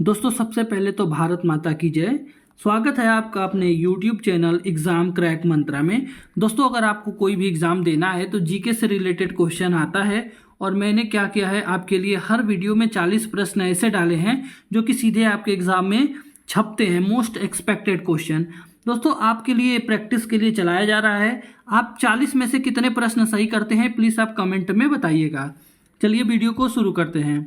दोस्तों सबसे पहले तो भारत माता की जय। स्वागत है आपका अपने YouTube चैनल एग्ज़ाम क्रैक मंत्रा में। दोस्तों अगर आपको कोई भी एग्ज़ाम देना है तो जीके से रिलेटेड क्वेश्चन आता है और मैंने क्या किया है आपके लिए हर वीडियो में 40 प्रश्न ऐसे डाले हैं जो कि सीधे आपके एग्ज़ाम में छपते हैं, मोस्ट एक्सपेक्टेड क्वेश्चन। दोस्तों आपके लिए प्रैक्टिस के लिए चलाया जा रहा है। आप 40 में से कितने प्रश्न सही करते हैं प्लीज़ आप कमेंट में बताइएगा। चलिए वीडियो को शुरू करते हैं।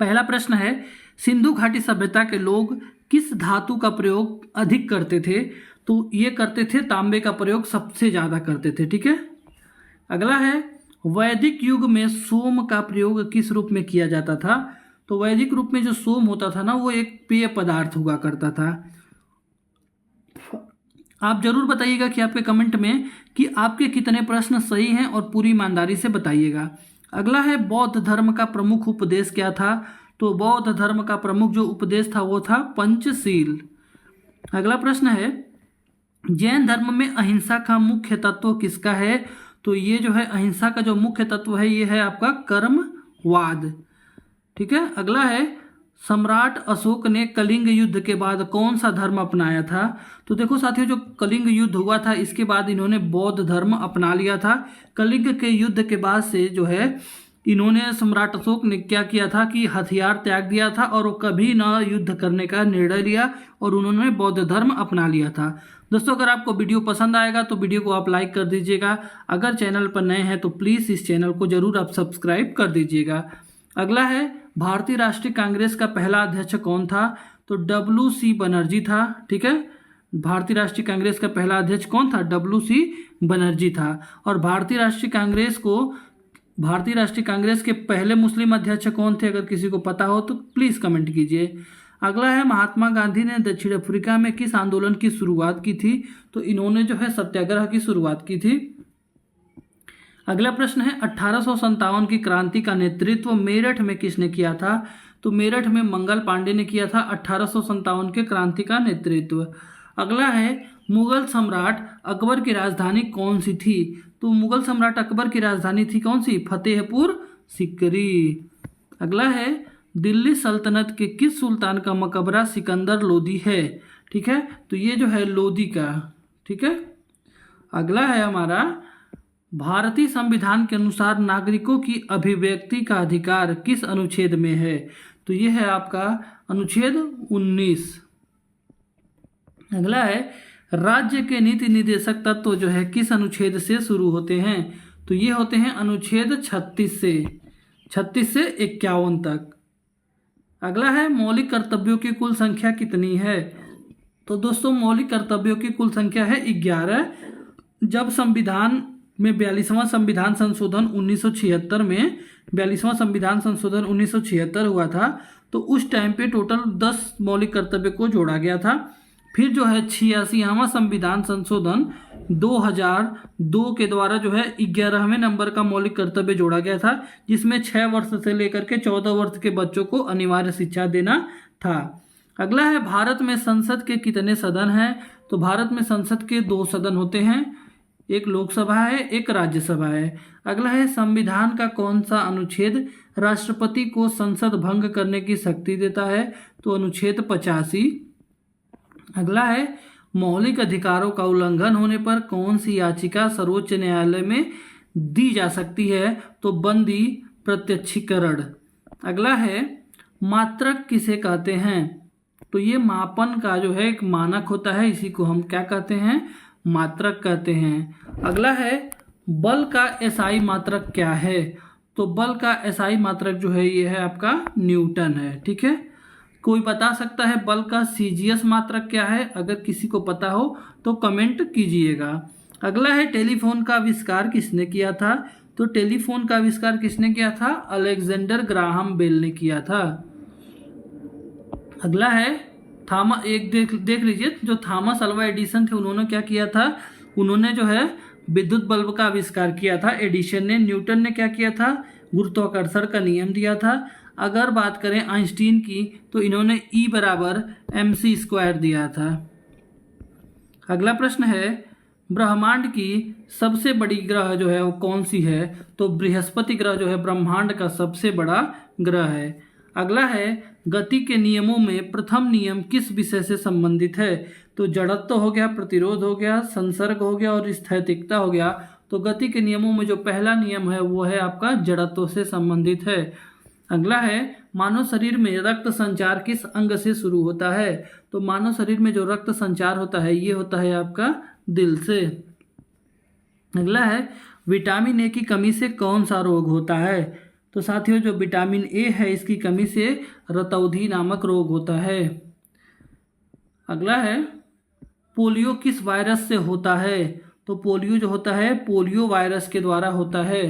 पहला प्रश्न है, सिंधु घाटी सभ्यता के लोग किस धातु का प्रयोग अधिक करते थे? तो ये करते थे तांबे का प्रयोग सबसे ज़्यादा करते थे। ठीक है। अगला है, वैदिक युग में सोम का प्रयोग किस रूप में किया जाता था? तो वैदिक रूप में जो सोम होता था ना वो एक पेय पदार्थ हुआ करता था। आप जरूर बताइएगा कि आपके कमेंट में कि आपके कितने प्रश्न सही हैं और पूरी ईमानदारी से बताइएगा। अगला है, बौद्ध धर्म का प्रमुख उपदेश क्या था? तो बौद्ध धर्म का प्रमुख जो उपदेश था वो था पंचशील। अगला प्रश्न है, जैन धर्म में अहिंसा का मुख्य तत्व किसका है? तो ये जो है अहिंसा का जो मुख्य तत्व है ये है आपका कर्मवाद। ठीक है। अगला है, सम्राट अशोक ने कलिंग युद्ध के बाद कौन सा धर्म अपनाया था? तो देखो साथियों, जो कलिंग युद्ध हुआ था इसके बाद इन्होंने बौद्ध धर्म अपना लिया था। कलिंग के युद्ध के बाद से जो है इन्होंने, सम्राट अशोक ने क्या किया था कि हथियार त्याग दिया था और वो कभी न युद्ध करने का निर्णय लिया और उन्होंने बौद्ध धर्म अपना लिया था। दोस्तों अगर आपको वीडियो पसंद आएगा तो वीडियो को आप लाइक कर दीजिएगा। अगर चैनल पर नए हैं तो प्लीज़ इस चैनल को जरूर आप सब्सक्राइब कर दीजिएगा। अगला है, भारतीय राष्ट्रीय कांग्रेस का पहला अध्यक्ष कौन था? तो WC बनर्जी था। ठीक है। भारतीय राष्ट्रीय कांग्रेस का पहला अध्यक्ष कौन था? WC बनर्जी था। और भारतीय राष्ट्रीय कांग्रेस के पहले मुस्लिम अध्यक्ष कौन थे? अगर किसी को पता हो तो प्लीज़ कमेंट कीजिए। अगला है, महात्मा गांधी ने दक्षिण अफ्रीका में किस आंदोलन की शुरुआत की थी? तो इन्होंने जो है सत्याग्रह की शुरुआत की थी। अगला प्रश्न है, 1857 की क्रांति का नेतृत्व मेरठ में किसने किया था? तो मेरठ में मंगल पांडे ने किया था 1857 के क्रांति का नेतृत्व। अगला है, मुगल सम्राट अकबर की राजधानी कौन सी थी? तो मुगल सम्राट अकबर की राजधानी थी कौन सी? फतेहपुर सिकरी। अगला है, दिल्ली सल्तनत के किस सुल्तान का मकबरा सिकंदर लोदी है? ठीक है। तो ये जो है लोदी का। ठीक है। अगला है हमारा, भारतीय संविधान के अनुसार नागरिकों की अभिव्यक्ति का अधिकार किस अनुच्छेद में है? तो ये है आपका अनुच्छेद 19। अगला है, राज्य के नीति निर्देशक तत्व जो है किस अनुच्छेद से शुरू होते हैं? तो ये होते हैं अनुच्छेद 36 से 51 तक। अगला है, मौलिक कर्तव्यों की कुल संख्या कितनी है? तो दोस्तों मौलिक कर्तव्यों की कुल संख्या है 11। जब संविधान में 42वां संविधान संशोधन 1976 में 42वां संविधान संशोधन 1976 हुआ था तो उस टाइम पे टोटल 10 मौलिक कर्तव्य को जोड़ा गया था। फिर जो है 86वां संविधान संशोधन 2002 के द्वारा जो है 11वें नंबर का मौलिक कर्तव्य जोड़ा गया था, जिसमें 6 वर्ष से लेकर के 14 वर्ष के बच्चों को अनिवार्य शिक्षा देना था। अगला है, भारत में संसद के कितने सदन हैं? तो भारत में संसद के 2 सदन होते हैं, एक लोकसभा है एक राज्यसभा है। अगला है, संविधान का कौन सा अनुच्छेद राष्ट्रपति को संसद भंग करने की शक्ति देता है? तो अनुच्छेद 85। अगला है, मौलिक अधिकारों का उल्लंघन होने पर कौन सी याचिका सर्वोच्च न्यायालय में दी जा सकती है? तो बंदी प्रत्यक्षीकरण। अगला है, मात्रक किसे कहते हैं? तो ये मापन का जो है एक मानक होता है, इसी को हम क्या कहते हैं? मात्रक कहते हैं। अगला है, बल का एसआई मात्रक क्या है? तो बल का एसआई मात्रक जो है ये है आपका न्यूटन है। ठीक है। कोई बता सकता है बल का सीजीएस मात्रक क्या है? अगर किसी को पता हो तो कमेंट कीजिएगा। अगला है, टेलीफोन का आविष्कार किसने किया था? तो टेलीफोन का आविष्कार किसने किया था? अलेक्जेंडर ग्राहम बेल ने किया था। अगला है, देख लीजिए, जो थॉमस अल्वा एडिसन थे उन्होंने क्या किया था? उन्होंने जो है विद्युत बल्ब का आविष्कार किया था एडिसन ने। न्यूटन ने क्या किया था? गुरुत्वाकर्षण का नियम दिया था। अगर बात करें आइंस्टीन की तो इन्होंने E बराबर mc² दिया था। अगला प्रश्न है, ब्रह्मांड की सबसे बड़ी ग्रह जो है वो कौन सी है? तो बृहस्पति ग्रह जो है ब्रह्मांड का सबसे बड़ा ग्रह है। अगला है गति के नियमों में प्रथम नियम किस विषय से संबंधित है? तो जड़त्व हो गया, प्रतिरोध हो गया, संसर्ग हो गया और स्थैतिकता हो गया। तो गति के नियमों में जो पहला नियम है वो है आपका जड़त्व से संबंधित है। अगला है मानव शरीर में रक्त संचार किस अंग से शुरू होता है? तो मानव शरीर में जो रक्त संचार होता है ये होता है आपका दिल से। अगला है विटामिन ए की कमी से कौन सा रोग होता है? तो साथियों जो विटामिन ए है इसकी कमी से रतौंधी नामक रोग होता है। अगला है पोलियो किस वायरस से होता है? तो पोलियो जो होता है पोलियो वायरस के द्वारा होता है।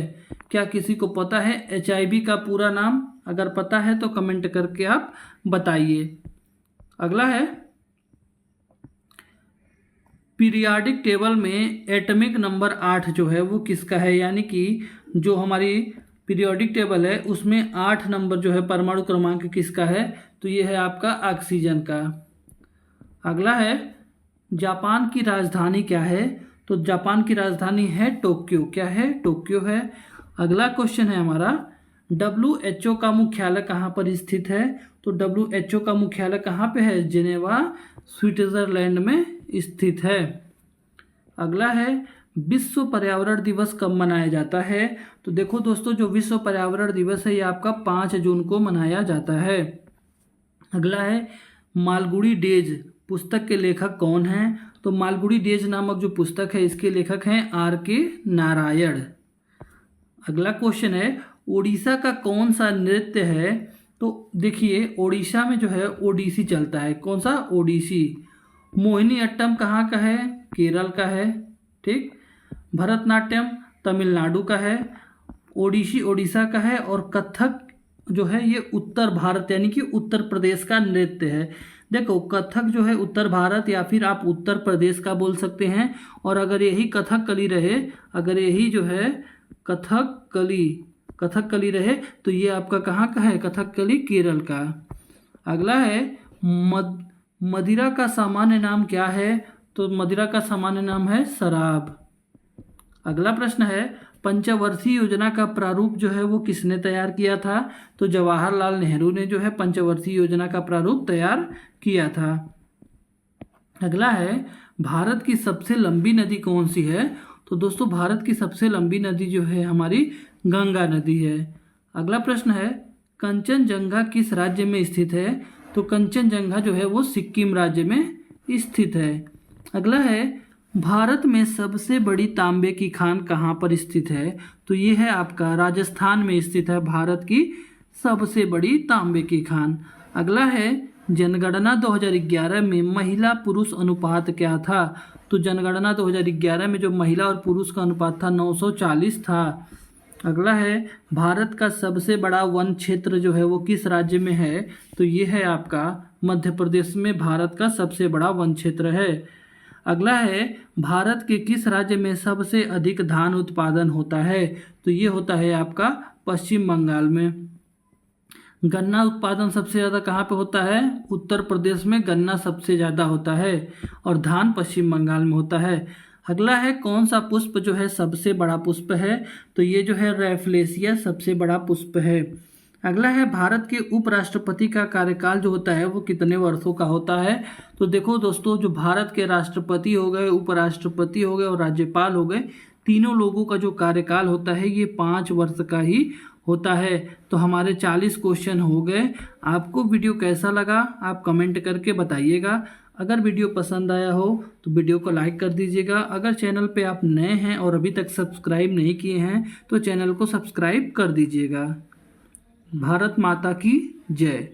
क्या किसी को पता है HIV का पूरा नाम? अगर पता है तो कमेंट करके आप बताइए। अगला है पीरियाडिक टेबल में एटॉमिक नंबर 8 जो है वो किसका है? यानी कि जो हमारी पीरियोडिक टेबल है उसमें 8 नंबर जो है परमाणु क्रमांक किसका है? तो ये है आपका ऑक्सीजन का। अगला है जापान की राजधानी क्या है? तो जापान की राजधानी है टोक्यो। क्या है? टोक्यो है। अगला क्वेश्चन है हमारा WHO का मुख्यालय कहाँ पर स्थित है? तो WHO का मुख्यालय कहाँ पे है? जिनेवा स्विट्जरलैंड में स्थित है। अगला है विश्व पर्यावरण दिवस कब मनाया जाता है? तो देखो दोस्तों जो विश्व पर्यावरण दिवस है ये आपका 5 जून को मनाया जाता है। अगला है मालगुडी डेज पुस्तक के लेखक कौन हैं? तो मालगुडी डेज नामक जो पुस्तक है इसके लेखक हैं R.K. नारायण। अगला क्वेश्चन है ओडिशा का कौन सा नृत्य है? तो देखिए ओडिशा में जो है ओडिसी चलता है। कौन सा? ओडिसी। मोहिनी अट्टम कहाँ का है? केरल का है। ठीक। भरतनाट्यम तमिलनाडु का है। ओडिसी ओडिशा का है और कथक जो है ये उत्तर भारत यानी कि उत्तर प्रदेश का नृत्य है। देखो कथक जो है उत्तर भारत या फिर आप उत्तर प्रदेश का बोल सकते हैं। और अगर यही कथकली रहे, अगर यही जो है कथकली रहे तो ये आपका कहाँ का है? कथकली केरल का। अगला है मदिरा का सामान्य नाम क्या है? तो मदिरा का सामान्य नाम है शराब। अगला प्रश्न है पंचवर्षीय योजना का प्रारूप जो है वो किसने तैयार किया था? तो जवाहरलाल नेहरू ने जो है पंचवर्षीय योजना का प्रारूप तैयार किया था। अगला है भारत की सबसे लंबी नदी कौन सी है? तो दोस्तों भारत की सबसे लंबी नदी जो है हमारी गंगा नदी है। अगला प्रश्न है कंचनजंगा किस राज्य में स्थित है? तो कंचनजंगा जो है वो सिक्किम राज्य में स्थित है। अगला है भारत में सबसे बड़ी तांबे की खान कहाँ पर स्थित है? तो ये है आपका राजस्थान में स्थित है भारत की सबसे बड़ी तांबे की खान। अगला है जनगणना 2011 में महिला पुरुष अनुपात क्या था? तो जनगणना 2011 में जो महिला और पुरुष का अनुपात था 940 था। अगला है भारत का सबसे बड़ा वन क्षेत्र जो है वो किस राज्य में है? तो ये है आपका मध्य प्रदेश में भारत का सबसे बड़ा वन क्षेत्र है। अगला है भारत के किस राज्य में सबसे अधिक धान उत्पादन होता है? तो ये होता है आपका पश्चिम बंगाल में। गन्ना उत्पादन सबसे ज़्यादा कहाँ पे होता है? उत्तर प्रदेश में गन्ना सबसे ज़्यादा होता है और धान पश्चिम बंगाल में होता है। अगला है कौन सा पुष्प जो है सबसे बड़ा पुष्प है? तो ये जो है रैफ्लेशिया सबसे बड़ा पुष्प है। अगला है भारत के उपराष्ट्रपति का कार्यकाल जो होता है वो कितने वर्षों का होता है? तो देखो दोस्तों जो भारत के राष्ट्रपति हो गए, उपराष्ट्रपति हो गए और राज्यपाल हो गए, तीनों लोगों का जो कार्यकाल होता है ये 5 वर्ष का ही होता है। तो हमारे 40 क्वेश्चन हो गए। आपको वीडियो कैसा लगा आप कमेंट करके बताइएगा। अगर वीडियो पसंद आया हो तो वीडियो को लाइक कर दीजिएगा। अगर चैनल पे आप नए हैं और अभी तक सब्सक्राइब नहीं किए हैं तो चैनल को सब्सक्राइब कर दीजिएगा। भारत माता की जय।